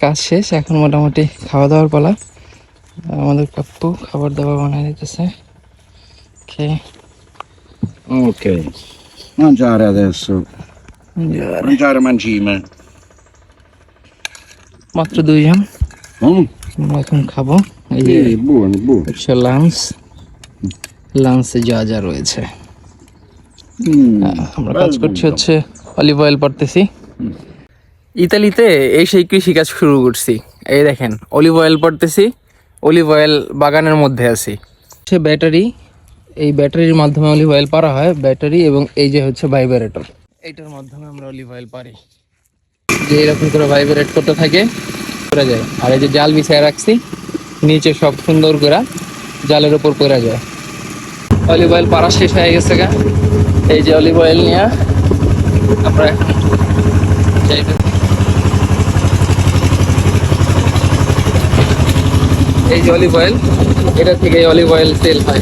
কাজ শেষ, এখন মোটামুটি খাওয়া দাওয়ার পালা। আমাদের কাপ্পু খাবার দাবার বানিয়ে দিতেছে। খেয়ে Ok, mangiare adesso. Mangiare mangime. মাত্র 2 জন, আমরা এখন খাবো। এই যে Sì, buono, buono. হচ্ছে লাঞ্চ, লাঞ্চে যা যা রয়েছে। আমরা কাজ করছি হচ্ছে অলিভ অয়েল পড়তেছি। ইতালিতে এই সেই কৃষিকাজ শুরু করছি। এই দেখেন অলিভ অয়েল পড়তেছি, অলিভ অয়েল বাগানের মধ্যে আছি। হচ্ছে ব্যাটারি, এই ব্যাটারির মাধ্যমে অলিভ অয়েল পারা হয়। ব্যাটারি এবং এই যে হচ্ছে ভাইব্রেটর, এইটার মাধ্যমে আমরা অলিভ অয়েল পারি। যে এরকম করে ভাইব্রেট করতে থাকে পড়ে যায়। আর এই যে জাল বিছায় রাখছি, নিচে সব সুন্দর করে জালের উপর পড়ে যায়। অলিভ অয়েল পারা শেষ হয়ে গেছে গা। এই যে অলিভ অয়েল নিয়ে আমরা এখন যাইতে, এই যে অলিভ অয়েল, এটা থেকে অলিভ অয়েল তেল হয়।